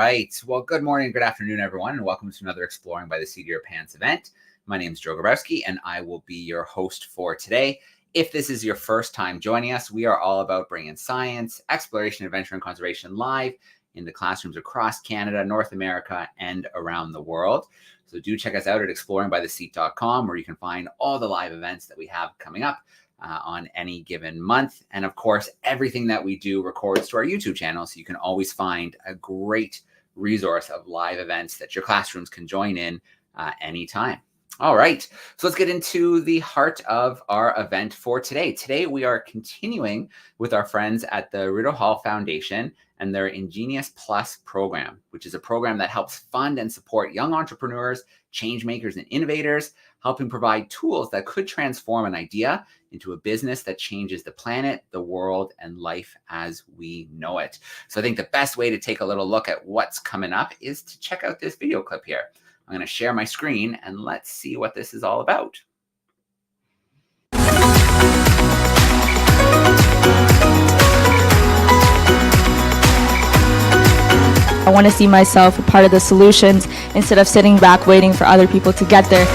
right. Well, good morning, good afternoon, everyone, and welcome to another Exploring by the Seat of Your Pants event. My name is Joe Grabowski, and I will be your host for today. If this is your first time joining us, we are all about bringing science, exploration, adventure, and conservation live into classrooms across Canada, North America, and around the world. So do check us out at exploringbytheseat.com, where you can find all the live events that we have coming up on any given month. And of course, everything that we do records to our YouTube channel, so you can always find a great resource of live events that your classrooms can join in anytime. All right, so let's get into the heart of our event for today. Today, we are continuing with our friends at the Rideau Hall Foundation and their Ingenious Plus program, which is a program that helps fund and support young entrepreneurs, change makers, and innovators, helping provide tools that could transform an idea into a business that changes the planet, the world, and life as we know it. So I think the best way to take a little look at what's coming up is to check out this video clip here. I'm going to share my screen and let's see what this is all about. I want to see myself a part of the solutions instead of sitting back waiting for other people to get there.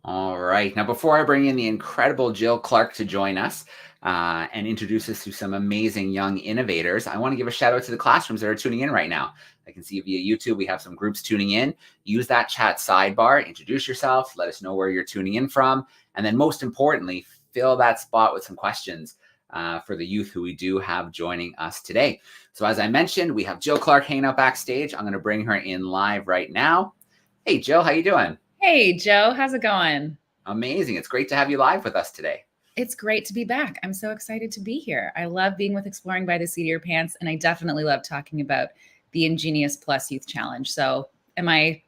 All right. Now, before I bring in the incredible Jill Clark to join us and introduce us to some amazing young innovators, I want to give a shout out to the classrooms that are tuning in right now. I can see via YouTube, we have some groups tuning in. Use that chat sidebar, introduce yourself, let us know where you're tuning in from. And then most importantly, fill that spot with some questions for the youth who we do have joining us today. So as I mentioned, we have Jill Clark hanging out backstage. I'm going to bring her in live right now. Hey, Jill, how you doing? Hey, Joe, how's it going? Amazing. It's great to have you live with us today. It's great to be back. I'm so excited to be here. I love being with Exploring by the Seat of Your Pants, and I definitely love talking about the Ingenious Plus Youth Challenge. So am I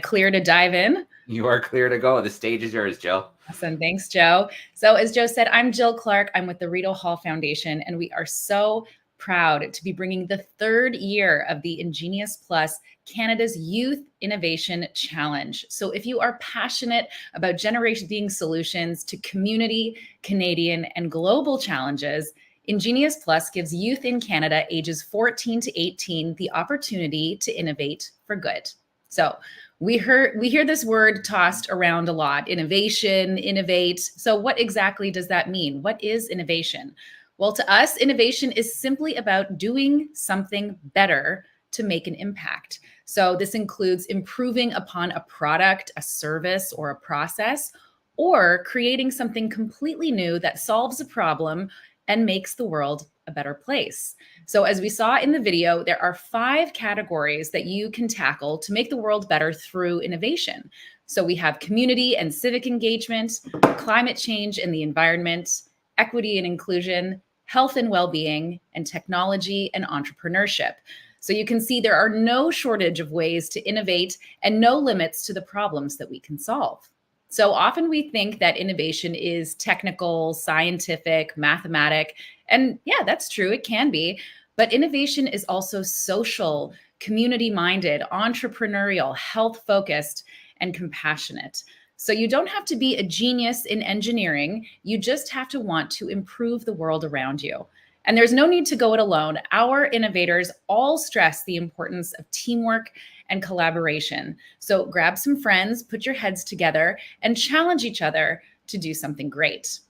clear to dive in? You are clear to go. The stage is yours, Jill. Awesome. Thanks, Joe. So as Joe said, I'm Jill Clark. I'm with the Rideau Hall Foundation, and we are so proud to be bringing the third year of the Ingenious Plus Canada's Youth Innovation Challenge. So if you are passionate about generating solutions to community, Canadian, and global challenges, Ingenious Plus gives youth in Canada ages 14 to 18 the opportunity to innovate for good. So we hear this word tossed around a lot: innovation, innovate. So what exactly does that mean? What is innovation? Well, to us, innovation is simply about doing something better to make an impact. So this includes improving upon a product, a service, or a process, or creating something completely new that solves a problem and makes the world a better place. So as we saw in the video, there are 5 categories that you can tackle to make the world better through innovation. So we have community and civic engagement, climate change and the environment, equity and inclusion, health and well-being, and technology and entrepreneurship. So you can see there are no shortage of ways to innovate and no limits to the problems that we can solve. So often we think that innovation is technical, scientific, mathematic, and yeah, that's true, it can be, but innovation is also social, community-minded, entrepreneurial, health-focused, and compassionate. So you don't have to be a genius in engineering. You just have to want to improve the world around you. And there's no need to go it alone. Our innovators all stress the importance of teamwork and collaboration. So grab some friends, put your heads together, and challenge each other to do something great.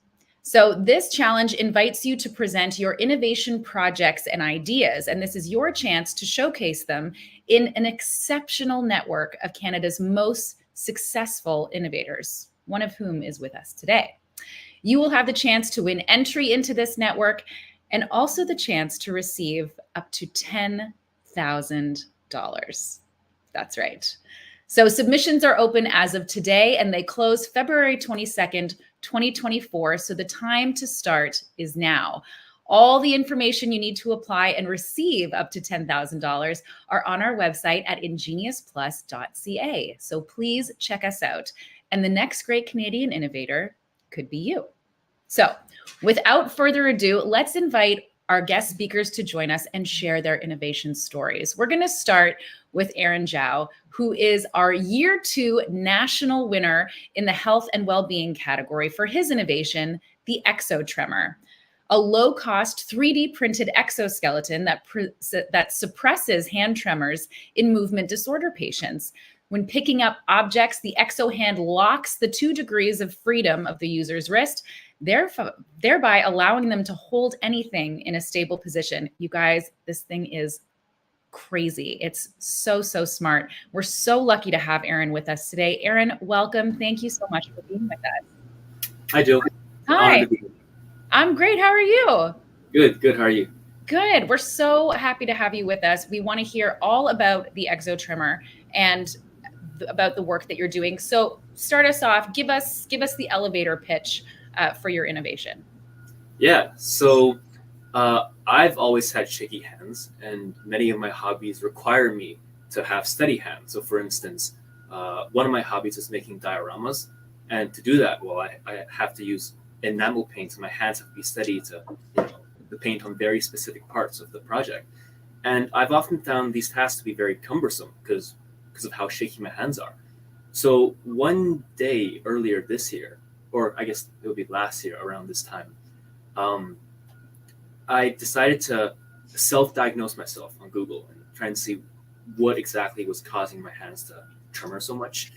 So this challenge invites you to present your innovation projects and ideas, and this is your chance to showcase them in an exceptional network of Canada's most successful innovators, one of whom is with us today. You will have the chance to win entry into this network and also the chance to receive up to $10,000. That's right. So submissions are open as of today, and they close February 22nd, 2024. So the time to start is now. All the information you need to apply and receive up to $10,000 are on our website at ingeniusplus.ca. So please check us out. And the next great Canadian innovator could be you. So without further ado, let's invite our guest speakers to join us and share their innovation stories. We're going to start with Aaron Zhao, who is our year 2 national winner in the health and well-being category for his innovation, the Exotremor, a low-cost 3D printed exoskeleton that suppresses hand tremors in movement disorder patients. When picking up objects, the Exo hand locks the 2 degrees of freedom of the user's wrist, thereby allowing them to hold anything in a stable position. You guys, this thing is crazy. It's so smart. We're so lucky to have Aaron with us today. Aaron, welcome. Thank you so much for being with us. Hi, Jill. Hi. I'm great. How are you? Good. How are you? Good. We're so happy to have you with us. We want to hear all about the Exotremor and about the work that you're doing. So start us off. Give us the elevator pitch for your innovation. Yeah. So I've always had shaky hands, and many of my hobbies require me to have steady hands. So, for instance, one of my hobbies is making dioramas, and to do that, well, I have to use enamel paint, so my hands have to be steady to the paint on very specific parts of the project. And I've often found these tasks to be very cumbersome because of how shaky my hands are. So one day earlier this year, or I guess it would be last year around this time, I decided to self-diagnose myself on Google and try and see what exactly was causing my hands to tremor so much.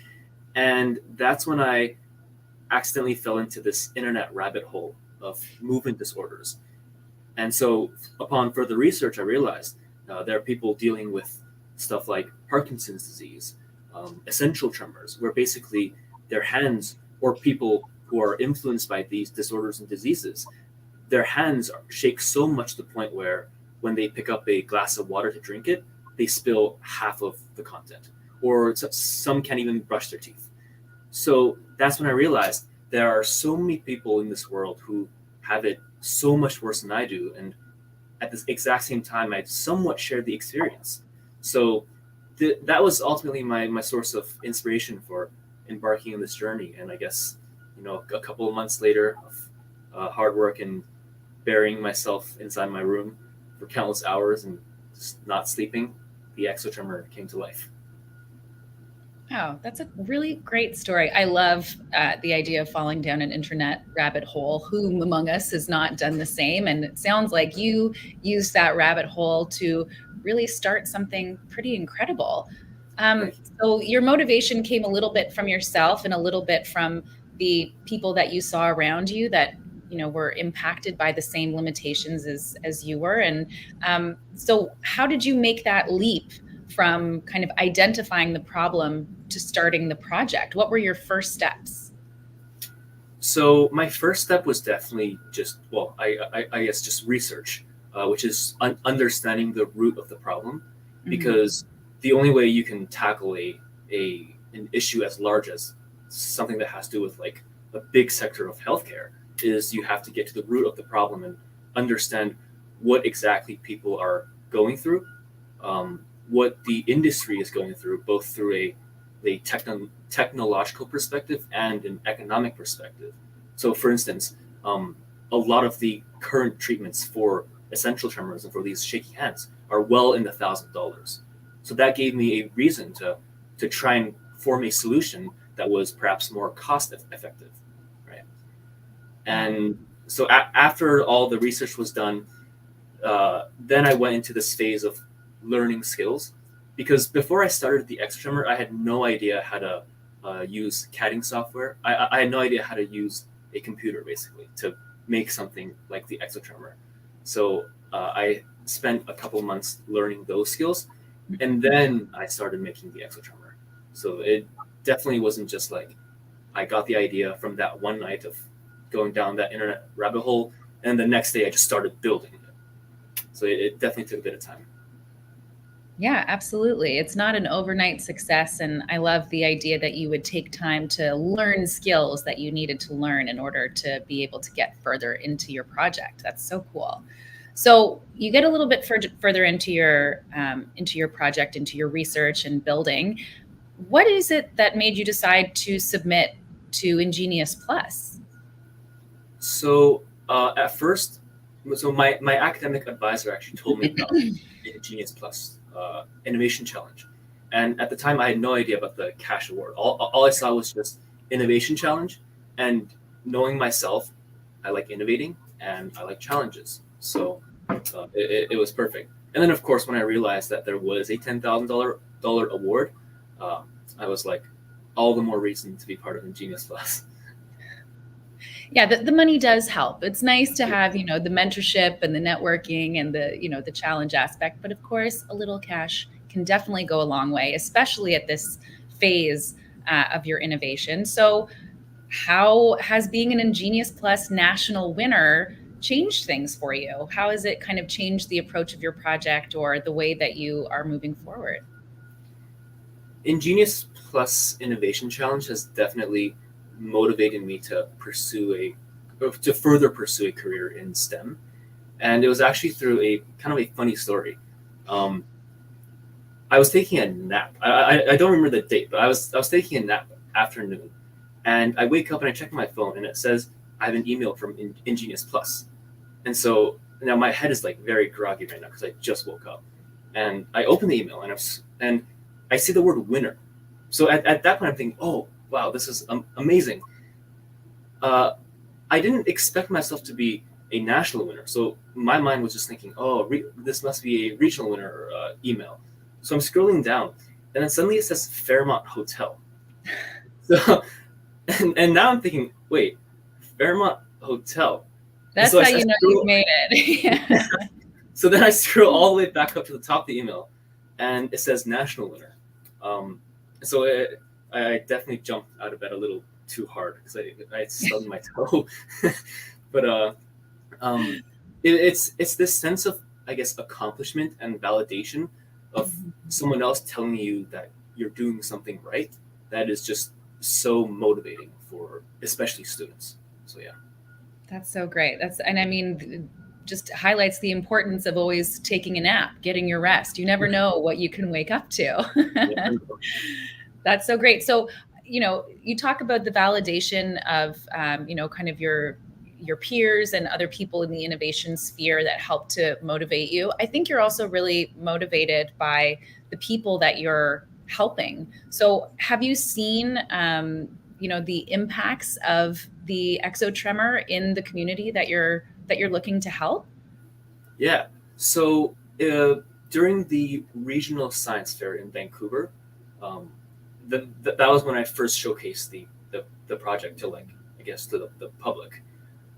And that's when I accidentally fell into this internet rabbit hole of movement disorders. And so upon further research, I realized there are people dealing with stuff like Parkinson's disease, essential tremors, where basically their hands, or people who are influenced by these disorders and diseases, their hands shake so much to the point where when they pick up a glass of water to drink it, they spill half of the content, or some can't even brush their teeth. So that's when I realized there are so many people in this world who have it so much worse than I do. And at this exact same time, I somewhat shared the experience. So that was ultimately my source of inspiration for embarking on this journey. And I guess, a couple of months later of hard work and burying myself inside my room for countless hours and just not sleeping, the Exotremor came to life. Wow, that's a really great story. I love the idea of falling down an internet rabbit hole. Who among us has not done the same? And it sounds like you used that rabbit hole to really start something pretty incredible. So your motivation came a little bit from yourself and a little bit from the people that you saw around you that were impacted by the same limitations as you were. And so how did you make that leap from kind of identifying the problem to starting the project? What were your first steps? So my first step was definitely I guess just research, which is understanding the root of the problem, because the only way you can tackle an issue as large as something that has to do with like a big sector of healthcare is you have to get to the root of the problem and understand what exactly people are going through, what the industry is going through, both through a technological perspective and an economic perspective. So, for instance, a lot of the current treatments for essential tremors and for these shaky hands are well in the $1,000s. So that gave me a reason to try and form a solution that was perhaps more cost effective, right? And so after all the research was done, then I went into this phase of learning skills, because before I started the Exotremor, I had no idea how to use CADing software. I had no idea how to use a computer basically to make something like the Exotremor. So I spent a couple months learning those skills, and then I started making the Exotremor. So it definitely wasn't just like I got the idea from that one night of going down that internet rabbit hole, and the next day I just started building it. So it definitely took a bit of time. Yeah, absolutely. It's not an overnight success. And I love the idea that you would take time to learn skills that you needed to learn in order to be able to get further into your project. That's so cool. So you get a little bit further into your project, into your research and building. What is it that made you decide to submit to Ingenious Plus? So at first, so my academic advisor actually told me about Ingenious Plus Innovation Challenge, and at the time I had no idea about the cash award. All I saw was just Innovation Challenge, and knowing myself, I like innovating and I like challenges, so it was perfect. And then of course when I realized that there was a $10,000 award, uh, I was like, all the more reason to be part of Ingenious Plus. Yeah, the money does help. It's nice to have, the mentorship and the networking and the challenge aspect. But of course, a little cash can definitely go a long way, especially at this phase of your innovation. So how has being an Ingenious Plus national winner changed things for you? How has it kind of changed the approach of your project or the way that you are moving forward? Ingenious Plus Innovation Challenge has definitely motivated me to further pursue a career in STEM. And it was actually through a kind of a funny story. Um, I was taking a nap. I don't remember the date, but I was taking a nap afternoon, and I wake up and I check my phone, and it says I have an email from Ingenious Plus. And so now my head is like very groggy right now because I just woke up, and I open the email and I see the word winner. So at that point I'm thinking, oh wow, this is amazing. I didn't expect myself to be a national winner. So my mind was just thinking, oh, this must be a regional winner email. So I'm scrolling down, and then suddenly it says Fairmont Hotel. So, and now I'm thinking, wait, Fairmont Hotel. That's So how you know you've made it. Yeah. So then I scroll all the way back up to the top of the email, and it says national winner. Um, so I definitely jumped out of bed a little too hard because I stubbed my toe. But it's this sense of, I guess, accomplishment and validation of someone else telling you that you're doing something right that is just so motivating for especially students. So yeah. That's so great. And I mean, just highlights the importance of always taking a nap, getting your rest. You never know what you can wake up to. That's so great. So, you talk about the validation of, kind of your peers and other people in the innovation sphere that help to motivate you. I think you're also really motivated by the people that you're helping. So have you seen, the impacts of the exotremor in the community that you're looking to help? Yeah. So during the regional science fair in Vancouver, um, that was when I first showcased the project to, like, I guess, to the public.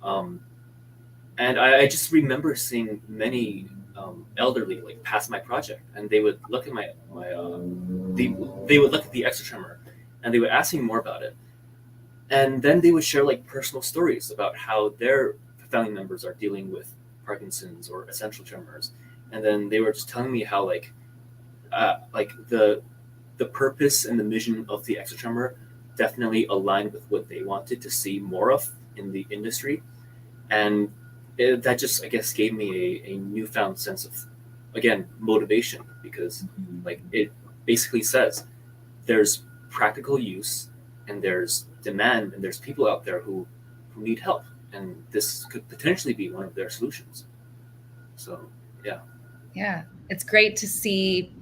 Um, and I just remember seeing many elderly like pass my project, and they would look at they would look at the exotremor, and they would ask me more about it, and then they would share like personal stories about how their family members are dealing with Parkinson's or essential tremors, and then they were just telling me how like the purpose and the mission of the exotremor definitely aligned with what they wanted to see more of in the industry, and that just, I guess, gave me a newfound sense of, again, motivation, because like it basically says there's practical use and there's demand and there's people out there who need help, and this could potentially be one of their solutions. So yeah. Yeah, it's great to see,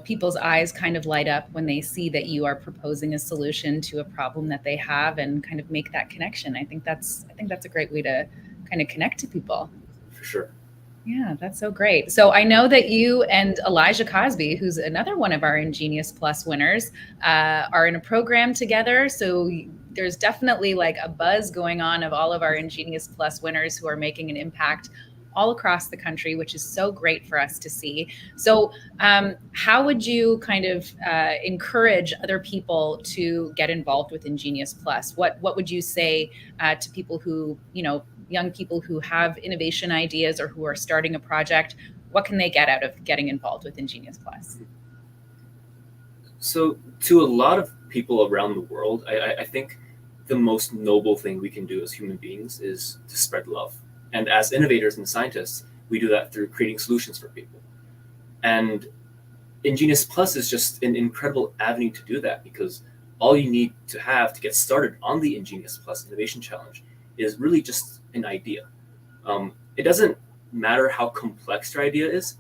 people's eyes kind of light up when they see that you are proposing a solution to a problem that they have and kind of make that connection. I think that's a great way to kind of connect to people. For sure. Yeah, that's so great. So I know that you and Elijah Cosby, who's another one of our Ingenious Plus winners, are in a program together. So there's definitely like a buzz going on of all of our Ingenious Plus winners who are making an impact all across the country, which is so great for us to see. So how would you kind of encourage other people to get involved with Ingenious Plus? What would you say to people who, young people who have innovation ideas or who are starting a project? what can they get out of getting involved with Ingenious Plus? So to a lot of people around the world, I think the most noble thing we can do as human beings is to spread love. And as innovators and scientists, we do that through creating solutions for people. And Ingenious Plus is just an incredible avenue to do that, because all you need to have to get started on the Ingenious Plus Innovation Challenge is really just an idea. It doesn't matter how complex your idea is.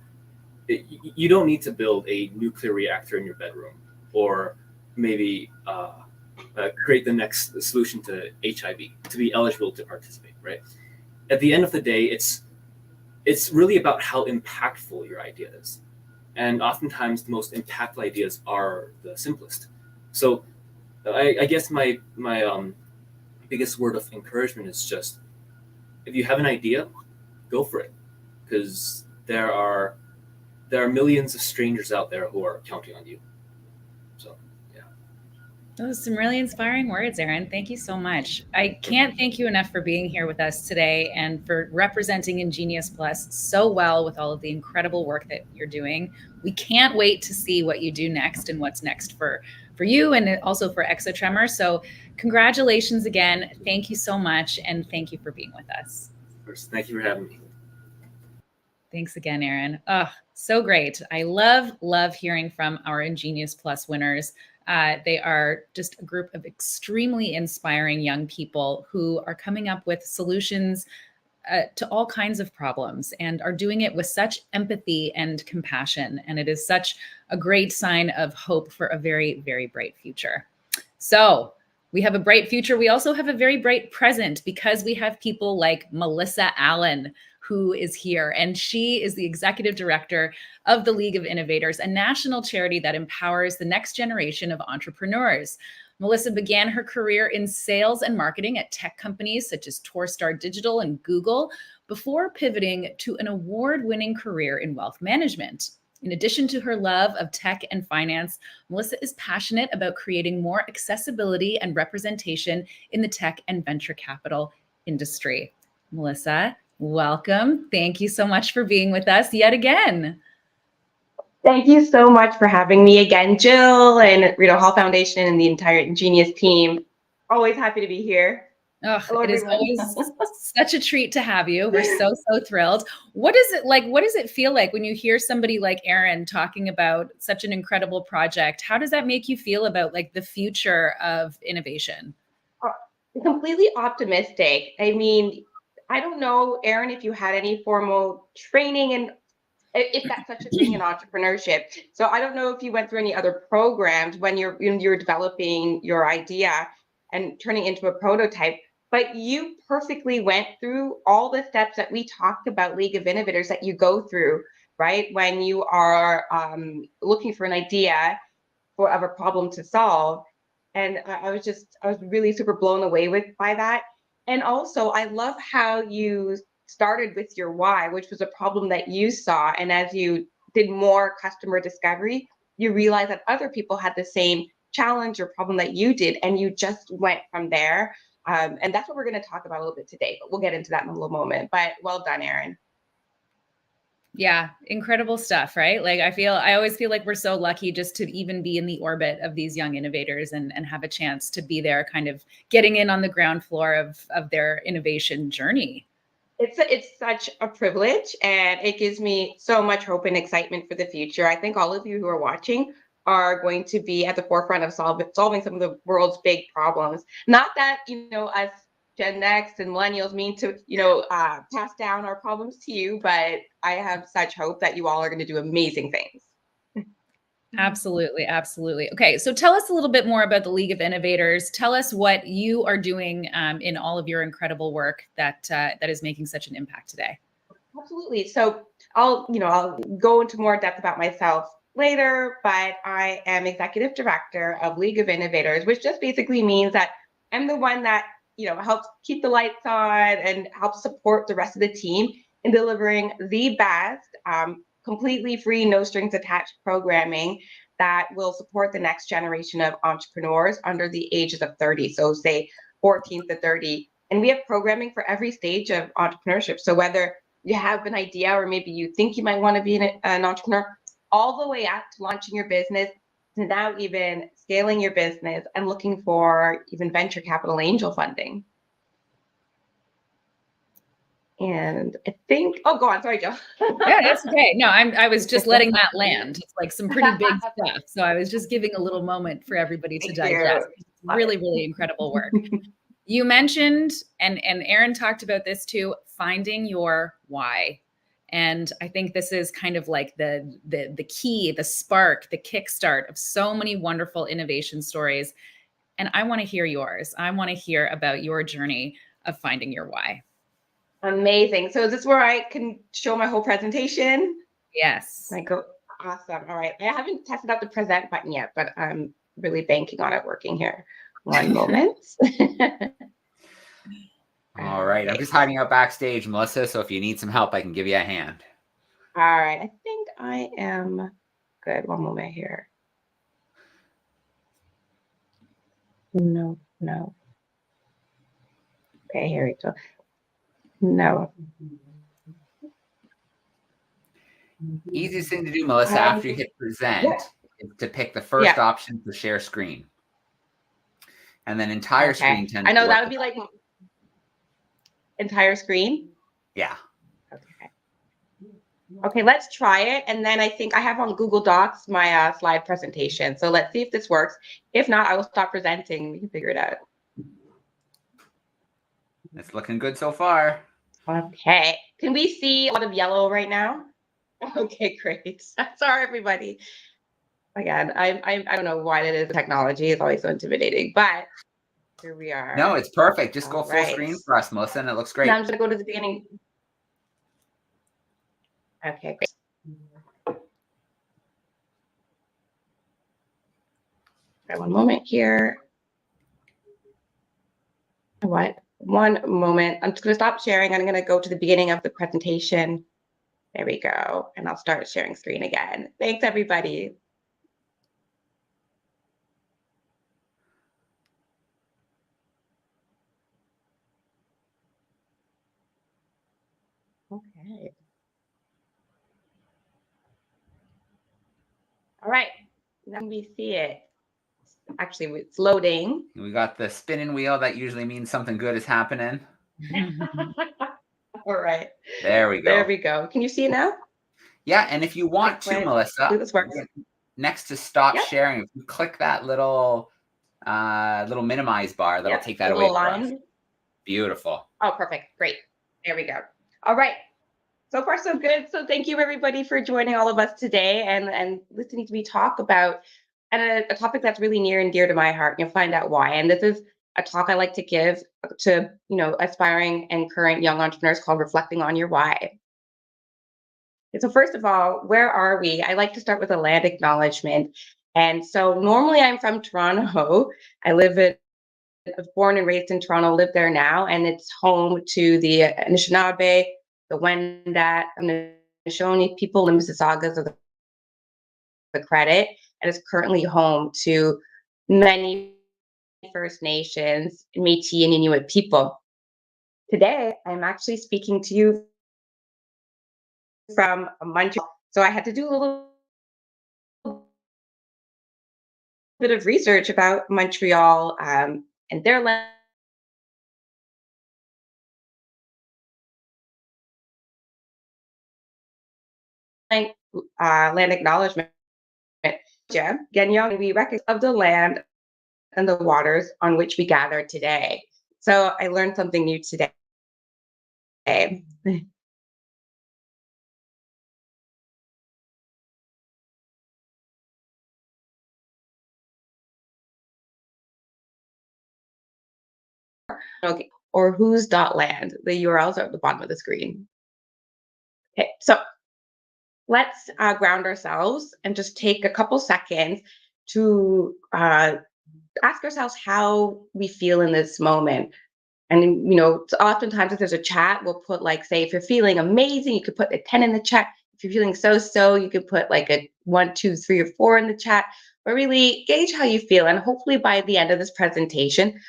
You don't need to build a nuclear reactor in your bedroom, or maybe create the next solution to HIV to be eligible to participate, right? At the end of the day, it's really about how impactful your idea is. And oftentimes the most impactful ideas are the simplest. So I guess my biggest word of encouragement is just, if you have an idea, go for it, because there are millions of strangers out there who are counting on you. So yeah. Those are some really inspiring words, Aaron. Thank you so much. I can't thank you enough for being here with us today and for representing Ingenious Plus so well with all of the incredible work that you're doing. We can't wait to see what you do next and what's next for you and also for Exotremor. So congratulations again. Thank you so much. And thank you for being with us. Of course. Thank you for having me. Thanks again, Aaron. Oh, so great. I love hearing from our Ingenious Plus winners. They are just a group of extremely inspiring young people who are coming up with solutions to all kinds of problems and are doing it with such empathy and compassion. And it is such a great sign of hope for a very, very bright future. So we have a bright future. We also have a very bright present, because we have people like Melissa Allen, who is here. And she is the executive director of the League of Innovators, a national charity that empowers the next generation of entrepreneurs. Melissa began her career in sales and marketing at tech companies such as Torstar Digital and Google, before pivoting to an award-winning career in wealth management. In addition to her love of tech and finance, Melissa is passionate about creating more accessibility and representation in the tech and venture capital industry. Melissa, welcome. Thank you so much for being with us yet again. Thank you so much for having me again, Jill and Rideau Hall Foundation and the entire Ingenious team. Always happy to be here. Oh, Hello, it everyone. is always such a treat to have you. We're so thrilled. What is it like? What does it feel like when you hear somebody like Aaron talking about such an incredible project? How does that make you feel about like the future of innovation? Completely optimistic. I mean, I don't know, Aaron, if you had any formal training and if that's such a thing in entrepreneurship. So I don't know if you went through any other programs when you're developing your idea and turning into a prototype, but you perfectly went through all the steps that we talked about, League of Innovators, that you go through, right? When you are looking for an idea of a problem to solve. And I was really super blown away by that. And also, I love how you started with your why, which was a problem that you saw. And as you did more customer discovery, you realized that other people had the same challenge or problem that you did, and you just went from there. And that's what we're going to talk about a little bit today, but we'll get into that in a little moment. But well done, Aaron. Yeah, incredible stuff, right? Like I always feel like we're so lucky just to even be in the orbit of these young innovators and have a chance to be there, kind of getting in on the ground floor of their innovation journey. It's such a privilege, and it gives me so much hope and excitement for the future. I think all of you who are watching are going to be at the forefront of solving some of the world's big problems. Not that, us Gen X and millennials mean to, pass down our problems to you, but I have such hope that you all are going to do amazing things. Absolutely. Absolutely. Okay. So tell us a little bit more about the League of Innovators. Tell us what you are doing in all of your incredible work that is making such an impact today. Absolutely. So I'll go into more depth about myself later, but I am executive director of League of Innovators, which just basically means that I'm the one that, helps keep the lights on and helps support the rest of the team in delivering the best, completely free, no strings attached programming that will support the next generation of entrepreneurs under the ages of 30. So say 14 to 30. And we have programming for every stage of entrepreneurship. So whether you have an idea, or maybe you think you might want to be an entrepreneur, all the way up to launching your business, to now even scaling your business and looking for even venture capital angel funding. And I think, oh, go on. Sorry, Joe. Yeah, that's okay. No, I was just letting that land. It's like some pretty big stuff. So I was just giving a little moment for everybody to digest. Really, really incredible work. You mentioned, and Erin talked about this too, finding your why. And I think this is kind of like the key, the spark, the kickstart of so many wonderful innovation stories. And I want to hear yours. I want to hear about your journey of finding your why. Amazing. So is this where I can show my whole presentation? Yes. I go, awesome. All right. I haven't tested out the present button yet, but I'm really banking on it working here. One moment. All right. I'm just hiding out backstage, Melissa. So if you need some help, I can give you a hand. All right. I think I am good. One moment here. No. Okay, here we go. No. Easiest thing to do, Melissa, after you hit present, is to pick the first option to share screen. And then entire screen tends I know to that would be like entire screen. Yeah. Okay, let's try it. And then I think I have on Google Docs my slide presentation. So let's see if this works. If not, I will stop presenting. We can figure it out. It's looking good so far. Okay. Can we see a lot of yellow right now? Okay, great. Sorry, everybody. Again, I don't know why that is. Technology is always so intimidating, but here we are. No, it's perfect. Just go full screen for us, Melissa, and it looks great. Now I'm just going to go to the beginning. Okay, great. Okay, one moment here. One moment. I'm just going to stop sharing. I'm going to go to the beginning of the presentation. There we go. And I'll start sharing screen again. Thanks, everybody. Okay. All right. Now we see it. Actually, it's loading. We got the spinning wheel. That usually means something good is happening. All right. There we go. There we go. Can you see it now? Yeah, and if you want to, Melissa, this works. Next to stop sharing, if you click that little minimize bar, that'll take that away for us. Beautiful. Oh, perfect. Great. There we go. All right. So far, so good. So thank you, everybody, for joining all of us today and listening to me talk about a topic that's really near and dear to my heart. You'll find out why. And this is a talk I like to give to aspiring and current young entrepreneurs called Reflecting on Your Why. So first of all, where are we? I like to start with a land acknowledgement. And so normally I'm from Toronto. I was born and raised in Toronto, live there now, and it's home to the Anishinaabe, the Wendat, and the Shoshone people, the Mississaugas of the Credit, and is currently home to many First Nations, Métis, and Inuit people. Today, I'm actually speaking to you from Montreal. So I had to do a little bit of research about Montreal and their land acknowledgement. Gagnon, we recognize of the land and the waters on which we gather today. So I learned something new today. Okay, or whose.land. The URLs are at the bottom of the screen. Okay, so let's ground ourselves and just take a couple seconds to ask ourselves how we feel in this moment. And, oftentimes if there's a chat, we'll put like, say, if you're feeling amazing, you could put a 10 in the chat. If you're feeling so, you could put like a 1, 2, 3, or 4 in the chat, but really gauge how you feel. And hopefully by the end of this presentation,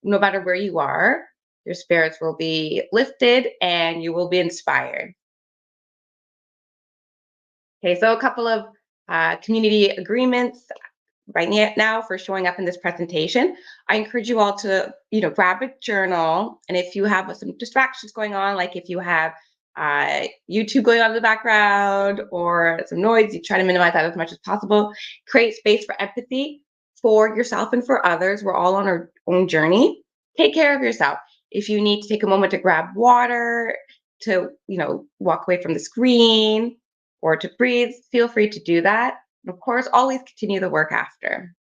no matter where you are, your spirits will be lifted and you will be inspired. Okay, so a couple of community agreements right now for showing up in this presentation. I encourage you all to, grab a journal, and if you have some distractions going on, like if you have YouTube going on in the background or some noise, you try to minimize that as much as possible. Create space for empathy for yourself and for others. We're all on our own journey. Take care of yourself. If you need to take a moment to grab water, to walk away from the screen, or to breathe, feel free to do that. And of course, always continue the work after.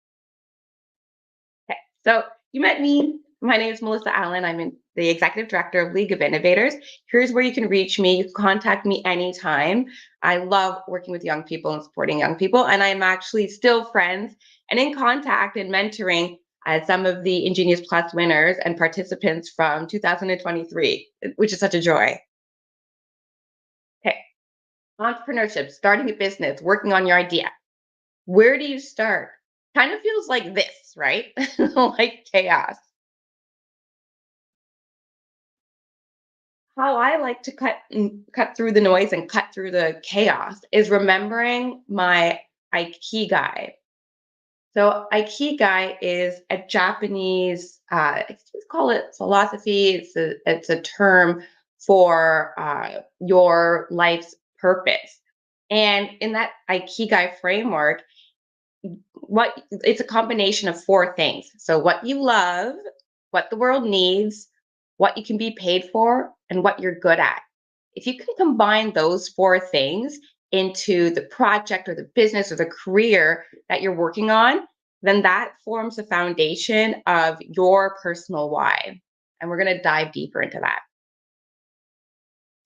Okay, so you met me. My name is Melissa Allen. I'm the Executive Director of League of Innovators. Here's where you can reach me. You can contact me anytime. I love working with young people and supporting young people. And I'm actually still friends and in contact and mentoring some of the Ingenious Plus winners and participants from 2023, which is such a joy. Okay, entrepreneurship, starting a business, working on your idea. Where do you start? Kind of feels like this, right? Like chaos. How I like to cut through the noise and cut through the chaos is remembering my Ikigai. So Ikigai is a Japanese, let's call it philosophy. It's a term for your life's purpose. And in that Ikigai framework, it's a combination of four things. So what you love, what the world needs, what you can be paid for, and what you're good at. If you can combine those four things into the project or the business or the career that you're working on, then that forms the foundation of your personal why. And we're going to dive deeper into that.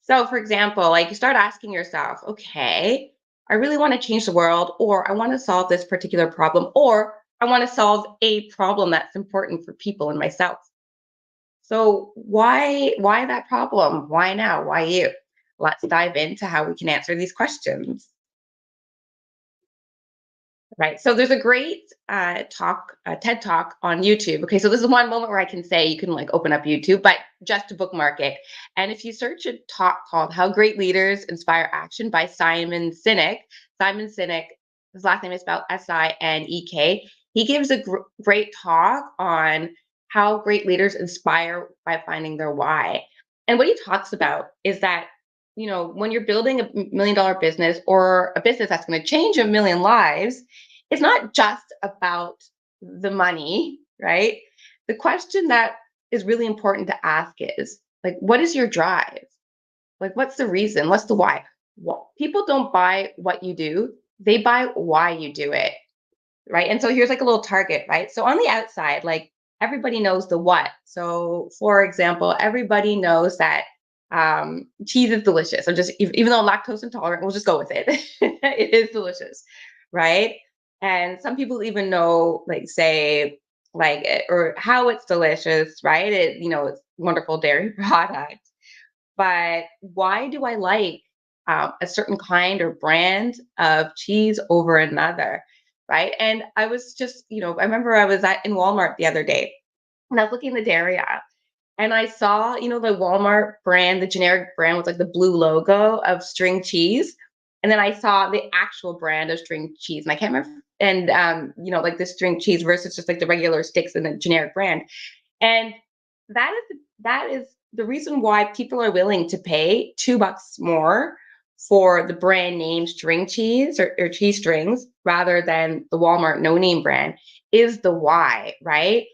So for example, like you start asking yourself, okay, I really want to change the world, or I want to solve this particular problem, or I want to solve a problem that's important for people and myself. So why that problem? Why now? Why you? Let's dive into how we can answer these questions. Right. So there's a great TED talk on YouTube. Okay. So this is one moment where I can say you can like open up YouTube, but just to bookmark it. And if you search a talk called How Great Leaders Inspire Action by Simon Sinek, his last name is spelled Sinek. He gives a great talk on how great leaders inspire by finding their why. And what he talks about is that, when you're building $1 million business or a business that's going to change 1 million lives, it's not just about the money, right? The question that is really important to ask is, like, what is your drive? Like, what's the reason? What's the why? Well, people don't buy what you do, they buy why you do it, right? And so here's like a little target, right? So on the outside, like everybody knows the what. So for example, everybody knows that cheese is delicious. So just even though I'm lactose intolerant, we'll just go with it. It is delicious, right? And some people even know, like, say, like, or how it's delicious, right? It's wonderful dairy product. But why do I like a certain kind or brand of cheese over another, right? And I was just, I remember I was in Walmart the other day, and I was looking in the dairy aisle, and I saw, the Walmart brand, the generic brand with like the blue logo of string cheese. And then I saw the actual brand of string cheese, and I can't remember. And, like the string cheese versus just like the regular sticks in the generic brand. And that is the reason why people are willing to pay $2 more for the brand name string cheese or cheese strings rather than the Walmart no name brand is the why, right?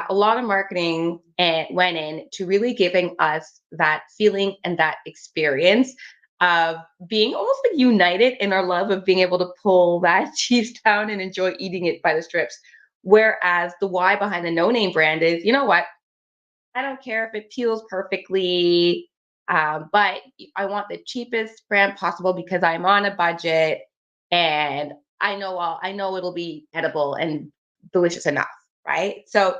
A lot of marketing went in to really giving us that feeling and that experience of being almost like united in our love of being able to pull that cheese down and enjoy eating it by the strips. Whereas the why behind the no name brand is, you know what? I don't care if it peels perfectly, but I want the cheapest brand possible because I'm on a budget, and I know it'll be edible and delicious enough, right? So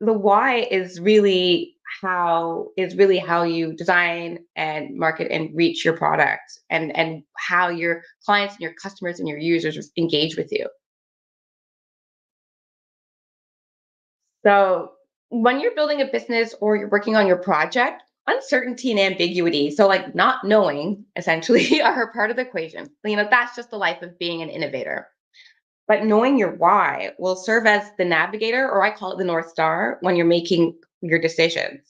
the why is really how you design and market and reach your product, and how your clients and your customers and your users engage with you. So when you're building a business or you're working on your project, uncertainty and ambiguity, so like not knowing essentially are a part of the equation. That's just the life of being an innovator. But knowing your why will serve as the navigator, or I call it the North Star, when you're making your decisions.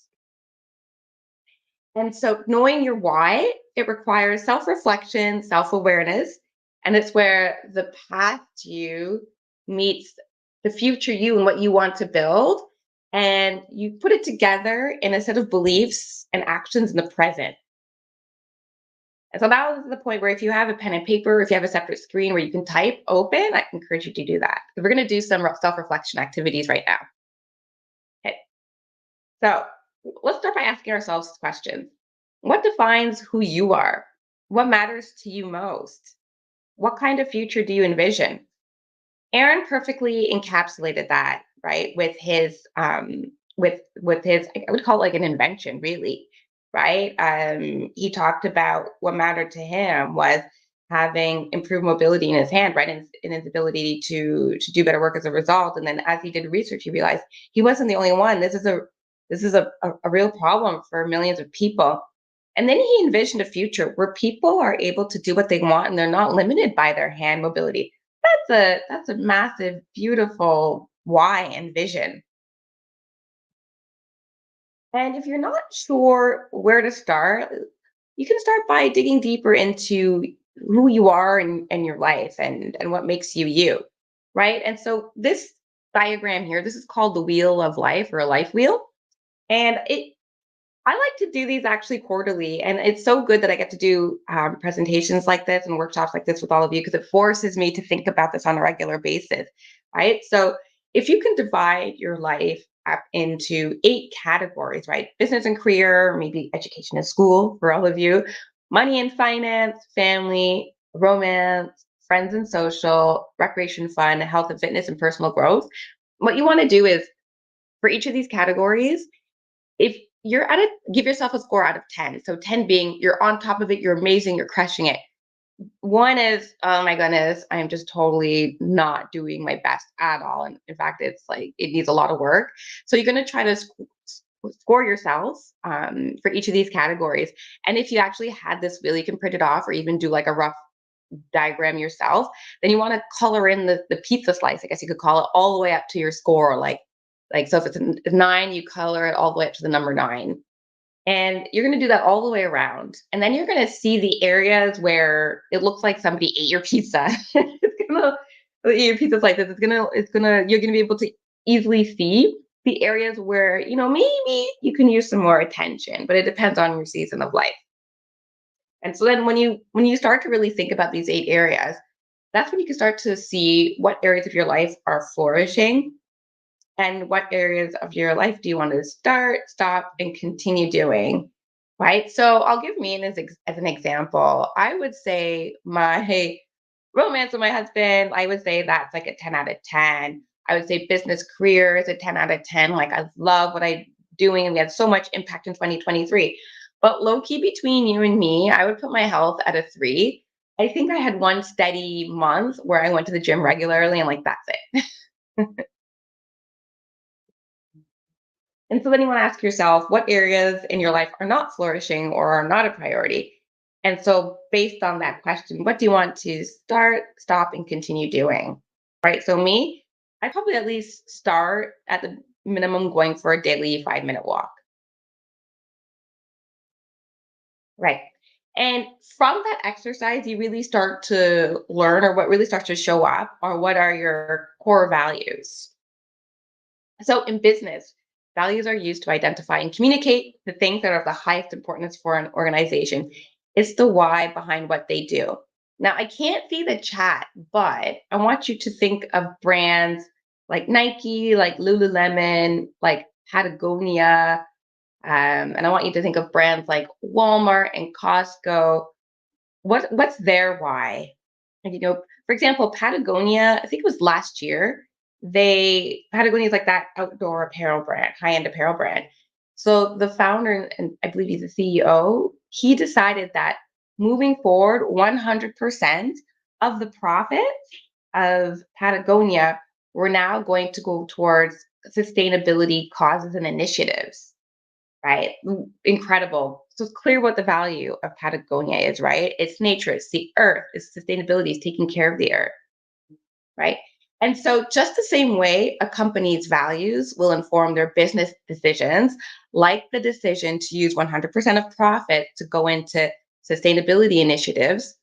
And so knowing your why, it requires self-reflection, self-awareness, and it's where the past you meets the future you and what you want to build. And you put it together in a set of beliefs and actions in the present. And so that was the point where if you have a pen and paper, if you have a separate screen where you can type open, I encourage you to do that. We're going to do some self-reflection activities right now. Okay. So let's start by asking ourselves this question. What defines who you are? What matters to you most? What kind of future do you envision? Aaron perfectly encapsulated that, right? With his, I would call it like an invention, really, right? He talked about what mattered to him was having improved mobility in his hand, right? And in his ability to do better work as a result. And then as he did research, he realized he wasn't the only one. This is a real problem for millions of people. And then he envisioned a future where people are able to do what they want and they're not limited by their hand mobility. That's a massive, beautiful why and vision. And if you're not sure where to start, you can start by digging deeper into who you are and your life and what makes you you, right? And so this diagram here, this is called the wheel of life or a life wheel. And I like to do these actually quarterly, and it's so good that I get to do presentations like this and workshops like this with all of you because it forces me to think about this on a regular basis, right? So if you can divide your life up into 8 categories, right? Business and career, maybe education and school for all of you, money and finance, family, romance, friends and social, recreation, fun, health and fitness, and personal growth. What you want to do is for each of these categories, if you're at it, give yourself a score out of 10. So 10 being you're on top of it, you're amazing, you're crushing it. 1 is, oh my goodness, I am just totally not doing my best at all. And in fact, it's like it needs a lot of work. So you're going to try to score yourself for each of these categories. And if you actually had this wheel, you can print it off or even do like a rough diagram yourself. Then you want to color in the pizza slice, I guess you could call it, all the way up to your score. Like so if it's a 9, you color it all the way up to the number 9. And you're going to do that all the way around. And then you're going to see the areas where it looks like somebody ate your pizza. It's going to eat your pizza like this. You're going to be able to easily see the areas where, maybe you can use some more attention, but it depends on your season of life. And so then when you start to really think about these 8 areas, that's when you can start to see what areas of your life are flourishing and what areas of your life do you want to start, stop, and continue doing, right? So I'll give me as an example. I would say my romance with my husband, I would say that's like a 10 out of 10. I would say business career is a 10 out of 10. Like I love what I'm doing and we had so much impact in 2023. But low key between you and me, I would put my health at a 3. I think I had one steady month where I went to the gym regularly and like that's it. And so then you want to ask yourself what areas in your life are not flourishing or are not a priority. And so based on that question, what do you want to start, stop, and continue doing? Right. So me, I probably at least start at the minimum going for a daily 5-minute walk. Right. And from that exercise, you really start to learn, or what really starts to show up, or what are your core values. So in business, values are used to identify and communicate the things that are of the highest importance for an organization. It's the why behind what they do. Now, I can't see the chat, but I want you to think of brands like Nike, like Lululemon, like Patagonia, and I want you to think of brands like Walmart and Costco. What's their why? And, for example, Patagonia, I think it was last year, Patagonia is like that outdoor apparel brand, high-end apparel brand. So the founder, and I believe he's the CEO, he decided that moving forward, 100% of the profits of Patagonia were now going to go towards sustainability causes and initiatives, right? Incredible. So it's clear what the value of Patagonia is, right? It's nature, it's the earth, it's sustainability, it's taking care of the earth, right? And so, just the same way a company's values will inform their business decisions, like the decision to use 100% of profit to go into sustainability initiatives,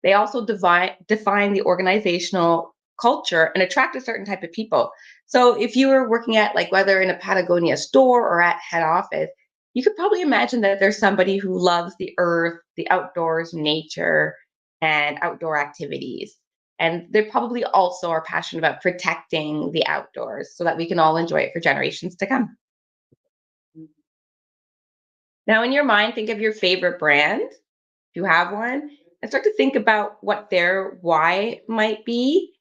they also define the organizational culture and attract a certain type of people. So, if you were working at, like, whether in a Patagonia store or at head office, you could probably imagine that there's somebody who loves the earth, the outdoors, nature, and outdoor activities. And they probably also are passionate about protecting the outdoors so that we can all enjoy it for generations to come. Now, in your mind, think of your favorite brand, if you have one, and start to think about what their why might be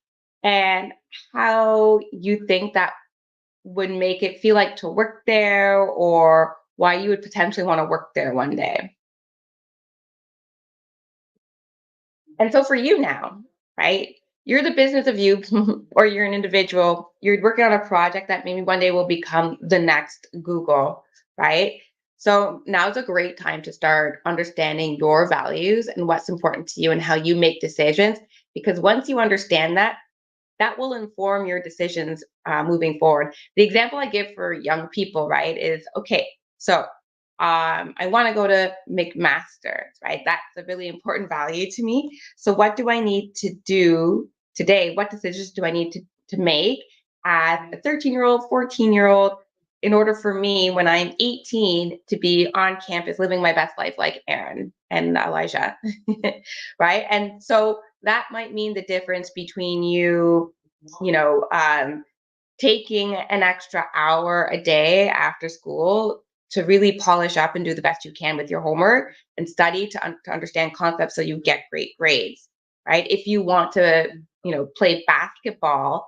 and how you think that would make it feel like to work there, or why you would potentially want to work there one day. And so for you now, right? You're the business of you, or you're an individual, you're working on a project that maybe one day will become the next Google, right? So now's a great time to start understanding your values and what's important to you and how you make decisions. Because once you understand that, that will inform your decisions moving forward. The example I give for young people, right, is okay, so I want to go to McMaster's, right? That's a really important value to me. So, what do I need to do today? What decisions do I need to make as a 13-year-old, 14-year-old, in order for me when I'm 18 to be on campus living my best life like Aaron and Elijah, right? And so that might mean the difference between you know, taking an extra hour a day after school to really polish up and do the best you can with your homework and study to understand concepts so you get great grades, right? If you want to, play basketball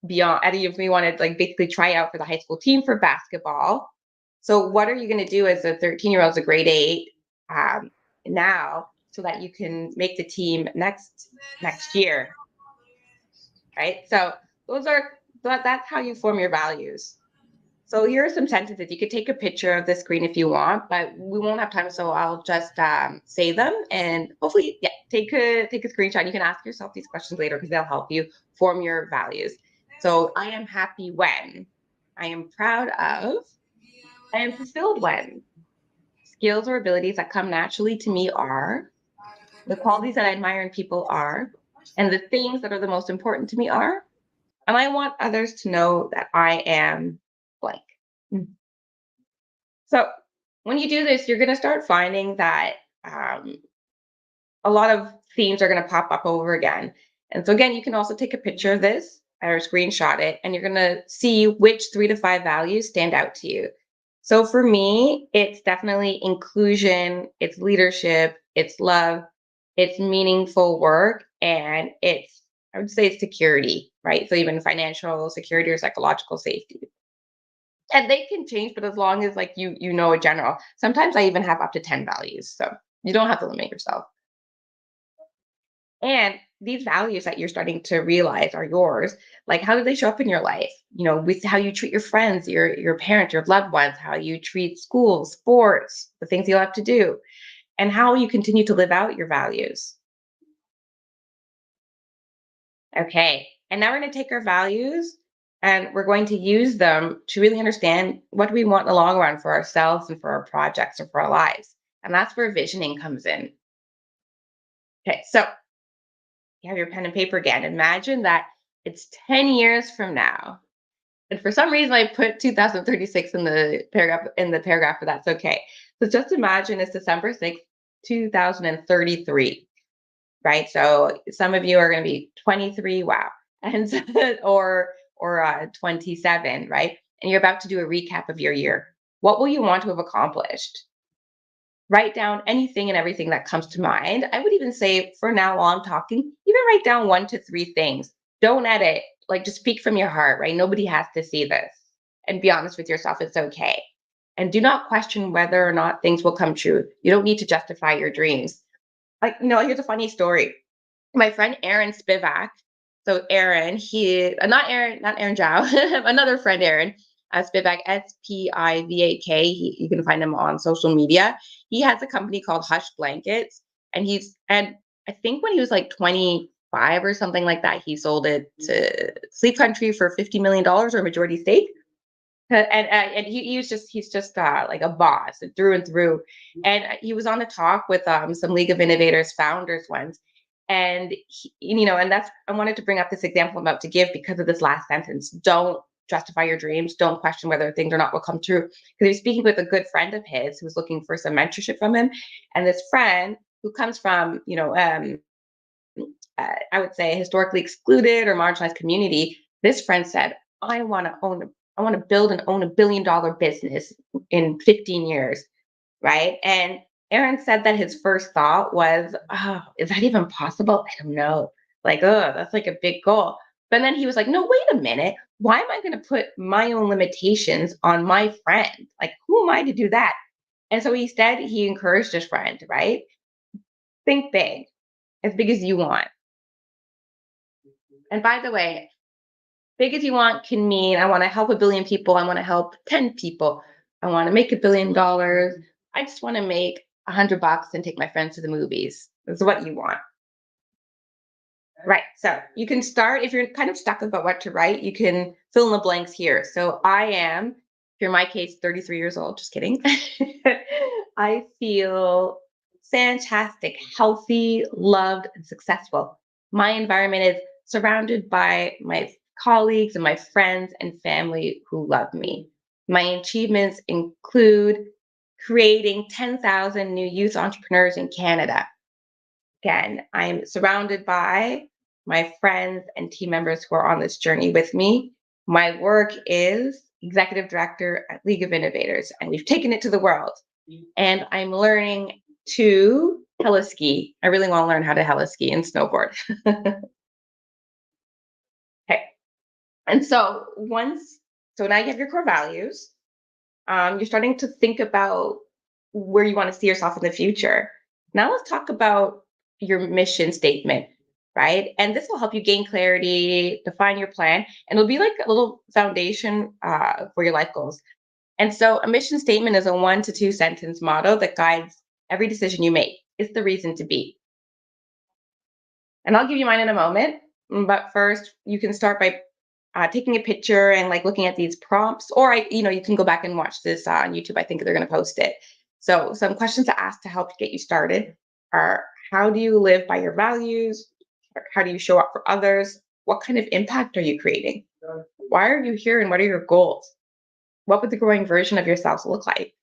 beyond, if you want to like basically try out for the high school team for basketball. So what are you going to do as a 13-year-old, as a grade 8 now, so that you can make the team next year, right? So that's how you form your values. So here are some sentences. You could take a picture of the screen if you want, but we won't have time, so I'll just say them and hopefully, yeah, take a screenshot. You can ask yourself these questions later because they'll help you form your values. So I am happy when, I am proud of, I am fulfilled when. Skills or abilities that come naturally to me are, the qualities that I admire in people are, and the things that are the most important to me are, and I want others to know that I am blank. So when you do this, you're going to start finding that a lot of themes are going to pop up over again. And so again, you can also take a picture of this or screenshot it, and you're going to see which 3 to 5 values stand out to you. So for me, it's definitely inclusion, it's leadership, it's love, it's meaningful work, and I would say, security, right? So even financial security or psychological safety. And they can change, but as long as like you know a general. Sometimes I even have up to 10 values. So you don't have to limit yourself. And these values that you're starting to realize are yours, like how do they show up in your life? With how you treat your friends, your parents, your loved ones, how you treat school, sports, the things you have to do, and how you continue to live out your values. Okay. And now we're going to take our values and we're going to use them to really understand what do we want in the long run for ourselves and for our projects and for our lives. And that's where visioning comes in. Okay. So you have your pen and paper again. Imagine that it's 10 years from now. And for some reason, I put 2036 in the paragraph, but that's okay. So just imagine it's December 6th, 2033. Right? So some of you are going to be 23, wow, and or 27, right? And you're about to do a recap of your year. What will you want to have accomplished? Write down anything and everything that comes to mind. I would even say, for now, while I'm talking, even write down 1 to 3 things. Don't edit. Like, just speak from your heart, right? Nobody has to see this. And be honest with yourself. It's okay. And do not question whether or not things will come true. You don't need to justify your dreams. Like, here's a funny story. My friend Aaron Spivak, So Aaron, not Aaron Zhao, another friend, Aaron, Spivak, Spivak. You can find him on social media. He has a company called Hush Blankets, and I think when he was like 25 or something like that, he sold it to Sleep Country for $50 million or a majority stake. And he's just like a boss through and through. And he was on a talk with some League of Innovators founders once, and and that's, I wanted to bring up this example I'm about to give because of this last sentence. Don't justify your dreams. Don't question whether things or not will come true. Because he was speaking with a good friend of his who was looking for some mentorship from him, and this friend who comes from I would say historically excluded or marginalized community. This friend said, I want to build and own $1 billion business in 15 years, right? And Aaron said that his first thought was, oh, is that even possible? I don't know. Like, oh, that's like a big goal. But then he was like, no, wait a minute. Why am I going to put my own limitations on my friend? Like, who am I to do that? And so instead, he encouraged his friend, right? Think big, as big as you want. And by the way, big as you want can mean I want to help 1 billion people. I want to help 10 people. I want to make $1 billion. I just want to make $100 and take my friends to the movies. That's what you want. Right. So you can start, if you're kind of stuck about what to write, you can fill in the blanks here. So I am, if you're in my case, 33 years old, just kidding. I feel fantastic, healthy, loved, and successful. My environment is surrounded by my colleagues and my friends and family who love me. My achievements include creating 10,000 new youth entrepreneurs in Canada. Again, I'm surrounded by my friends and team members who are on this journey with me. My work is executive director at League of Innovators, and we've taken it to the world. And I'm learning to heliski. I really want to learn how to heliski and snowboard. Okay. And so now you have your core values. You're starting to think about where you want to see yourself in the future. Now let's talk about your mission statement, right? And this will help you gain clarity, define your plan, and it'll be like a little foundation for your life goals. And so a mission statement is a 1 to 2 sentence motto that guides every decision you make. It's the reason to be. And I'll give you mine in a moment. But first, you can start by taking a picture and like looking at these prompts, or you can go back and watch this on YouTube. I think they're going to post it. So some questions to ask to help get you started are: how do you live by your values? How do you show up for others? What kind of impact are you creating? Why are you here and what are your goals? What would the growing version of yourselves look like?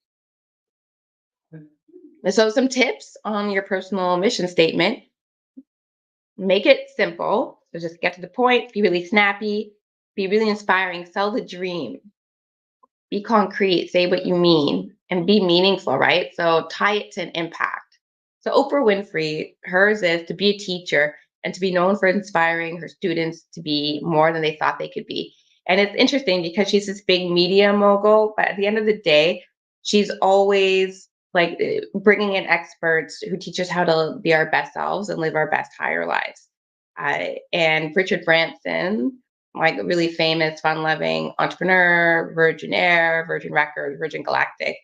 And so some tips on your personal mission statement: make it simple. So just get to the point, be really snappy, be really inspiring, sell the dream, be concrete, say what you mean, and be meaningful, right? So tie it to an impact. So Oprah Winfrey, hers is to be a teacher and to be known for inspiring her students to be more than they thought they could be. And it's interesting because she's this big media mogul, but at the end of the day, she's always like bringing in experts who teach us how to be our best selves and live our best higher lives. And Richard Branson, like a really famous, fun-loving entrepreneur, Virgin Air, Virgin Records, Virgin Galactic,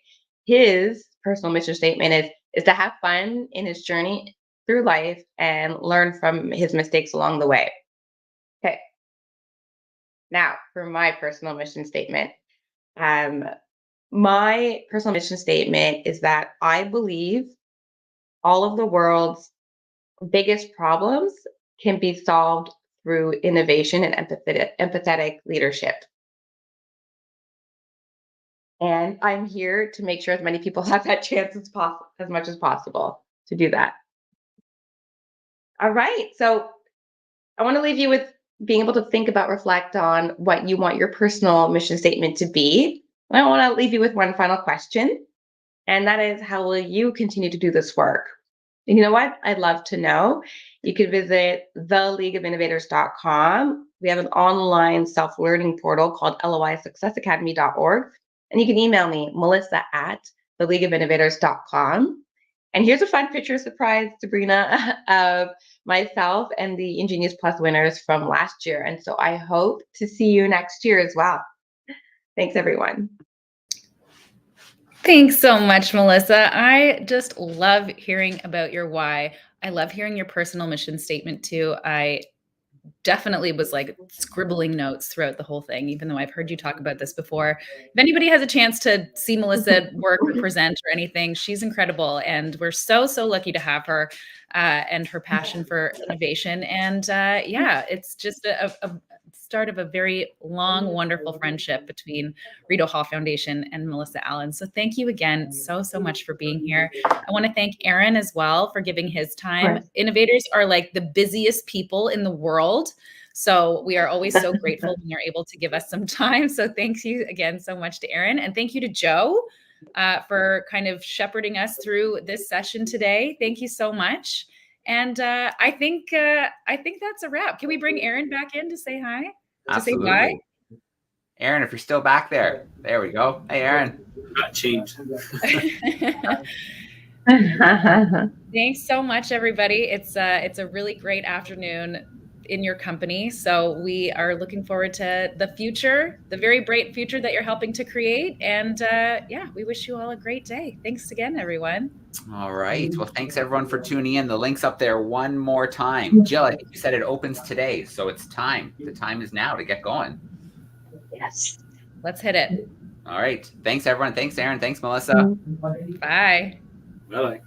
his personal mission statement is to have fun in his journey through life and learn from his mistakes along the way. Okay. Now, for my personal mission statement. My personal mission statement is that I believe all of the world's biggest problems can be solved through innovation and empathetic leadership. And I'm here to make sure as many people have that chance as much as possible to do that. All right. So I want to leave you with being able to think about, reflect on what you want your personal mission statement to be. I want to leave you with one final question, and that is, how will you continue to do this work? And you know what? I'd love to know. You could visit theleagueofinnovators.com. We have an online self-learning portal called loisuccessacademy.org. And you can email me, melissa@theleagueofinnovators.com. And here's a fun picture surprise, Sabrina, of myself and the Ingenious Plus winners from last year. And so I hope to see you next year as well. Thanks, everyone. Thanks so much, Melissa. I just love hearing about your why. I love hearing your personal mission statement too. I definitely was like scribbling notes throughout the whole thing, even though I've heard you talk about this before. If anybody has a chance to see Melissa work or present or anything, she's incredible. And we're so, so lucky to have her and her passion for innovation. And yeah, it's just a start of a very long, wonderful friendship between Rideau Hall Foundation and Melissa Allen. So thank you again so, so much for being here. I want to thank Aaron as well for giving his time. Innovators are like the busiest people in the world. So we are always so grateful when you're able to give us some time. So thank you again so much to Aaron. And thank you to Joe for kind of shepherding us through this session today. Thank you so much. And I think that's a wrap. Can we bring Aaron back in to say hi? Absolutely. To say bye? Aaron, if you're still back there. There we go. Hey, Aaron. Got changed. Thanks so much, everybody. It's a really great afternoon in your company. So we are looking forward to the future, the very bright future that you're helping to create. And yeah, we wish you all a great day. Thanks again, everyone. All right. Well, thanks everyone for tuning in. The link's up there one more time. Jill, I think you said it opens today. So it's time. The time is now to get going. Yes. Let's hit it. All right. Thanks, everyone. Thanks, Aaron. Thanks, Melissa. Bye. Bye.